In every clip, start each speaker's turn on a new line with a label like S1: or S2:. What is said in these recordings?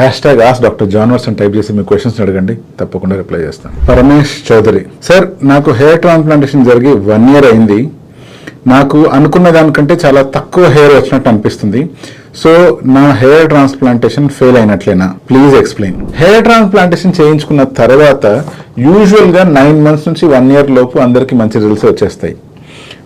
S1: #AskDrJohnWatts అని type చేసి మీ questions అడగండి, తప్పకుండా రిప్లై చేస్తాను. పరమేష్ చౌదరి, సార్ నాకు హెయిర్ ట్రాన్స్ప్లాంటేషన్ జరిగి 1 year అయింది. నాకు అనుకున్న దానికంటే చాలా తక్కువ హెయిర్ వచ్చినట్టు అనిపిస్తుంది. సో నా హెయిర్ ట్రాన్స్ప్లాంటేషన్ ఫెయిల్ అయినట్లేనా? Please explain. హెయిర్ ట్రాన్స్ప్లాంటేషన్ చేయించుకున్న తర్వాత యూజువల్గా 9 months నుంచి 1 year లోపు అందరికీ మంచి రిజల్ట్స్ వచ్చేస్తాయి.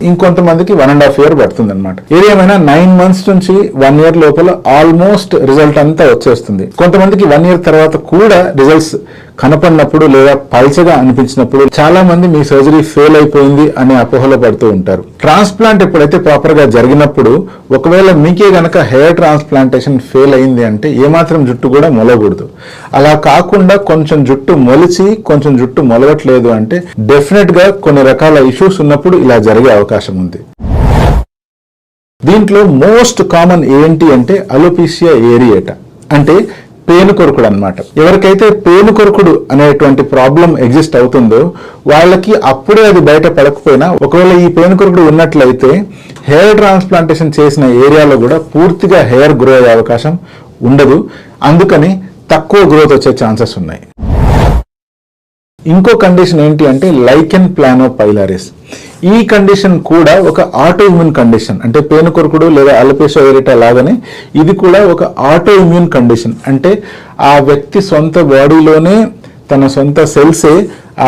S1: ఇంకొంతమందికి 1.5 year పడుతుంది అనమాట. ఏదేమైనా 9 months నుంచి 1 year లోపల ఆల్మోస్ట్ రిజల్ట్ అంతా వచ్చేస్తుంది. కొంతమందికి 1 year తర్వాత కూడా రిజల్ట్స్ కనపడినప్పుడు లేదా పల్చగా అనిపించినప్పుడు చాలా మంది మీ సర్జరీ ఫెయిల్ అయిపోయింది అనే అపోహలో పడుతూ ఉంటారు. ట్రాన్స్ప్లాంట్ ఎప్పుడైతే ప్రాపర్ గా జరిగినప్పుడు ఒకవేళ మీకే గనక హెయిర్ ట్రాన్స్ప్లాంటేషన్ ఫెయిల్ అయింది అంటే ఏమాత్రం జుట్టు కూడా మొలకూడదు. అలా కాకుండా కొంచెం జుట్టు మొలిచి కొంచెం జుట్టు మొలవట్లేదు అంటే డెఫినెట్ గా కొన్ని రకాల ఇష్యూస్ ఉన్నప్పుడు ఇలా జరిగే అవకాశం ఉంది. దీంట్లో మోస్ట్ కామన్ ఏంటి అంటే అలోపీషియా ఏరియేటా, అంటే పేనుకొరకుడు అన్నమాట. ఎవరికైతే పేనుకొరకుడు అనేటువంటి ప్రాబ్లం ఎగ్జిస్ట్ అవుతుందో వాళ్ళకి అప్పుడే అది బయట పడకపోయినా ఒకవేళ ఈ పేనుకొరకుడు ఉన్నట్లయితే హెయిర్ ట్రాన్స్ప్లాంటేషన్ చేసిన ఏరియాలో కూడా పూర్తిగా హెయిర్ గ్రో అయ్యే అవకాశం ఉండదు. అందుకని తక్కువ గ్రోత్ వచ్చే ఛాన్సెస్ ఉన్నాయి. ఇంకో కండిషన్ ఏంటి అంటే లైకెన్ ప్లానోపైలారిస్. ఈ కండిషన్ కూడా ఒక ఆటో ఇమ్యూన్ కండిషన్, అంటే పేనుకొరకుడు లేదా అలోపేషియా ఏరియేటా లాగానే ఇది కూడా ఒక ఆటో ఇమ్యూన్ కండిషన్. అంటే ఆ వ్యక్తి సొంత బాడీలోనే తన సొంత సెల్సే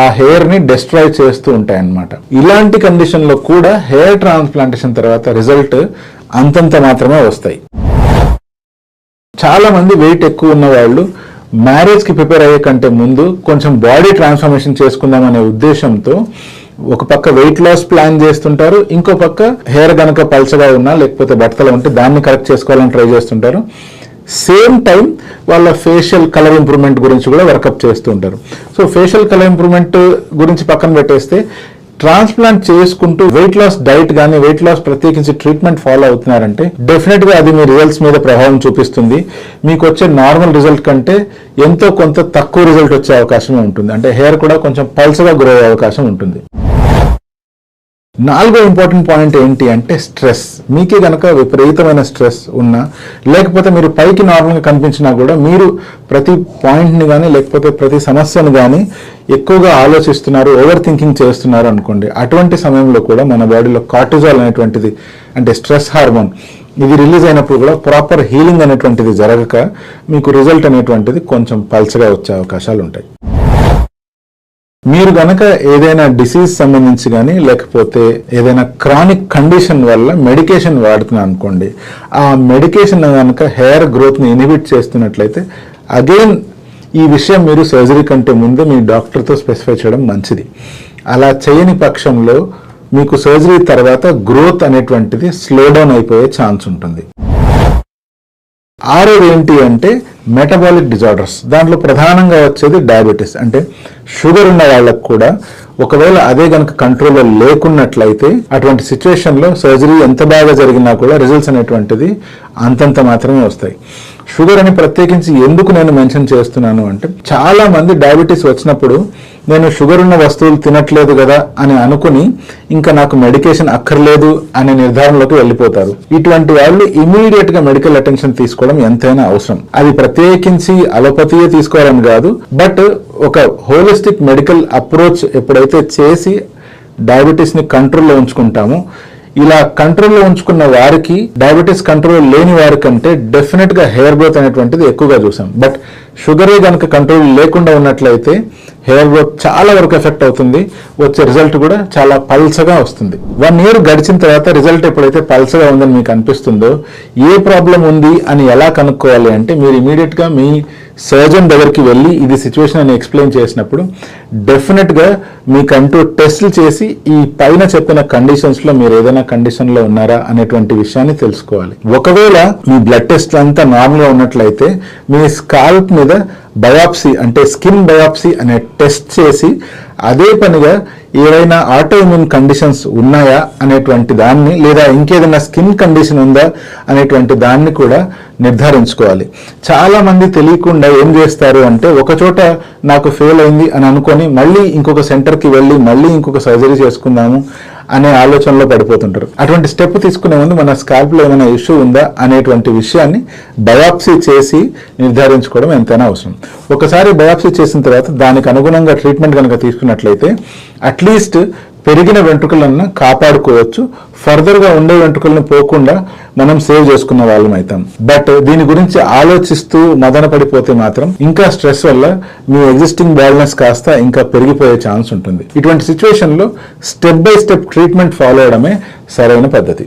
S1: ఆ హెయిర్ ని డిస్ట్రాయ్ చేస్తూ ఉంటాయి అన్నమాట. ఇలాంటి కండిషన్ లో కూడా హెయిర్ ట్రాన్స్ప్లాంటేషన్ తర్వాత రిజల్ట్ అంతంత మాత్రమే వస్తాయి. చాలా మంది వెయిట్ ఎక్కువ ఉన్న వాళ్ళు మ్యారేజ్ కి ప్రిపేర్ అయ్యే కంటే ముందు కొంచెం బాడీ ట్రాన్స్ఫర్మేషన్ చేసుకుందాం అనే ఉద్దేశంతో ఒక పక్క వెయిట్ లాస్ ప్లాన్ చేస్తుంటారు, ఇంకో పక్క హెయిర్ గనక పల్చగా ఉన్నా లేకపోతే బట్టలు ఉంటే దాన్ని కరెక్ట్ చేసుకోవాలని ట్రై చేస్తుంటారు. సేమ్ టైం వాళ్ళ ఫేషియల్ కలర్ ఇంప్రూవ్మెంట్ గురించి కూడా వర్కప్ చేస్తూ ఉంటారు. సో ఫేషియల్ కలర్ ఇంప్రూవ్మెంట్ గురించి పక్కన పెట్టేస్తే ట్రాన్స్ప్లాంట్ చేసుకుంటూ వెయిట్ లాస్ డైట్ కానీ వెయిట్ లాస్ ప్రత్యేకించి ట్రీట్మెంట్ ఫాలో అవుతున్నారంటే డెఫినెట్ గా అది మీ రిజల్ట్స్ మీద ప్రభావం చూపిస్తుంది. మీకు వచ్చే నార్మల్ రిజల్ట్ కంటే ఎంతో కొంత తక్కువ రిజల్ట్ వచ్చే అవకాశం ఉంటుంది. అంటే హెయిర్ కూడా కొంచెం పల్చగా గ్రో అయ్యే అవకాశం ఉంటుంది. 4వ ఇంపార్టెంట్ పాయింట్ ఏంటి అంటే స్ట్రెస్. మీకే గనక విపరీతమైన స్ట్రెస్ ఉన్నా లేకపోతే మీరు పైకి నార్మల్గా కనిపించినా కూడా మీరు ప్రతి పాయింట్ని కానీ లేకపోతే ప్రతి సమస్యను కానీ ఎక్కువగా ఆలోచిస్తున్నారు, ఓవర్ థింకింగ్ చేస్తున్నారు అనుకోండి. అటువంటి సమయంలో కూడా మన బాడీలో కార్టిజాల్ అనేటువంటిది అంటే స్ట్రెస్ హార్మోన్ ఇది రిలీజ్ అయినప్పుడు కూడా ప్రాపర్ హీలింగ్ అనేటువంటిది జరగక మీకు రిజల్ట్ అనేటువంటిది కొంచెం పల్చగా వచ్చే అవకాశాలు ఉంటాయి. మీరు గనక ఏదైనా డిసీజ్ సంబంధించి కానీ లేకపోతే ఏదైనా క్రానిక్ కండిషన్ వల్ల మెడికేషన్ వాడుతున్నా అనుకోండి, ఆ మెడికేషన్ కనుక హెయిర్ గ్రోత్ని ఇన్హిబిట్ చేస్తున్నట్లయితే అగైన్ ఈ విషయం మీరు సర్జరీ కంటే ముందు మీ డాక్టర్తో స్పెసిఫై చేయడం మంచిది. అలా చేయని పక్షంలో మీకు సర్జరీ తర్వాత గ్రోత్ అనేటువంటిది స్లో డౌన్ అయిపోయే ఛాన్స్ ఉంటుంది. 6వ ఏంటి అంటే మెటబాలిక్ డిజార్డర్స్. దాంట్లో ప్రధానంగా వచ్చేది డయాబెటీస్. అంటే షుగర్ ఉన్న వాళ్ళకు కూడా ఒకవేళ అదే గనక కంట్రోల్లో లేకున్నట్లయితే అటువంటి సిచ్యువేషన్లో సర్జరీ ఎంత బాగా జరిగినా కూడా రిజల్ట్స్ అనేటువంటిది అంతంత మాత్రమే వస్తాయి. షుగర్ అని ప్రత్యేకించి ఎందుకు నేను మెన్షన్ చేస్తున్నాను అంటే చాలా మంది డయాబెటీస్ వచ్చినప్పుడు నేను షుగర్ ఉన్న వస్తువులు తినట్లేదు కదా అని అనుకుని ఇంకా నాకు మెడికేషన్ అక్కర్లేదు అనే నిర్ధారణలోకి వెళ్ళిపోతారు. ఇటువంటి వాళ్ళు ఇమీడియట్ గా మెడికల్ అటెన్షన్ తీసుకోవడం ఎంతైనా అవసరం. అది ప్రత్యేకించి అలోపతియే తీసుకోవాలని కాదు, బట్ ఒక హోలిస్టిక్ మెడికల్ అప్రోచ్ ఎప్పుడైతే చేసి డయాబెటీస్ ని కంట్రోల్లో ఉంచుకుంటామో, ఇలా కంట్రోల్లో ఉంచుకున్న వారికి డయాబెటీస్ కంట్రోల్ లేని వారి కంటే డెఫినెట్ గా హెయిర్ గ్రోత్ అనేటువంటిది ఎక్కువగా చూసాం. బట్ షుగరే కనుక కంట్రోల్ లేకుండా ఉన్నట్లయితే హెయిర్ గ్రోత్ చాలా వరకు ఎఫెక్ట్ అవుతుంది, వచ్చే రిజల్ట్ కూడా చాలా పల్చగా వస్తుంది. 1 year గడిచిన తర్వాత రిజల్ట్ ఎప్పుడైతే పల్చగా ఉందని మీకు అనిపిస్తుందో ఏ ప్రాబ్లం ఉంది అని ఎలా కనుక్కోవాలి అంటే మీరు ఇమీడియట్ గా మీ సర్జన్ దగ్గరికి వెళ్ళి ఇది సిచ్యువేషన్ అని ఎక్స్ప్లెయిన్ చేసినప్పుడు డెఫినెట్ గా మీకంటూ టెస్టులు చేసి ఈ పైన చెప్పిన కండిషన్స్ లో మీరు ఏదైనా కండిషన్ లో ఉన్నారా అనేటువంటి విషయాన్ని తెలుసుకోవాలి. ఒకవేళ మీ బ్లడ్ టెస్ట్ అంతా నార్మల్ గా ఉన్నట్లయితే మీ స్కాల్ప్ మీద బయాప్సీ అంటే స్కిన్ బయాప్సీ అనే టెస్ట్ చేసి అదే పనిగా ఏవైనా ఆటో ఇమ్యూన్ కండిషన్స్ ఉన్నాయా అనేటువంటి దాన్ని లేదా ఇంకేదైనా స్కిన్ కండిషన్ ఉందా అనేటువంటి దాన్ని కూడా నిర్ధారించుకోవాలి. చాలా మంది తెలియకుండా ఏం చేస్తారు అంటే ఒక చోట నాకు ఫెయిల్ అయింది అని అనుకొని మళ్ళీ ఇంకొక సెంటర్కి వెళ్ళి మళ్ళీ ఇంకొక సర్జరీ చేసుకుందాము అనే ఆలోచనలో పడిపోతుంటారు. అటువంటి స్టెప్ తీసుకునే ముందు మన స్కాల్ప్లో ఏమైనా ఇష్యూ ఉందా అనేటువంటి విషయాన్ని బయాప్సీ చేసి నిర్ధారించుకోవడం ఎంతైనా అవసరం. ఒకసారి బయాప్సీ చేసిన తర్వాత దానికి అనుగుణంగా ట్రీట్మెంట్ కనుక తీసుకున్నట్లయితే అట్లీస్ట్ పెరిగిన వెంట్రుకలను కాపాడుకోవచ్చు, ఫర్దర్గా ఉండే వెంట్రుకలను పోకుండా మనం సేవ్ చేసుకున్న వాళ్ళం అవుతాం. బట్ దీని గురించి ఆలోచిస్తూ మదన పడిపోతే మాత్రం ఇంకా స్ట్రెస్ వల్ల మీ ఎగ్జిస్టింగ్ బాల్నెస్ కాస్త ఇంకా పెరిగిపోయే ఛాన్స్ ఉంటుంది. ఇటువంటి సిచ్యువేషన్లో step by step treatment follow అవడమే సరైన పద్ధతి.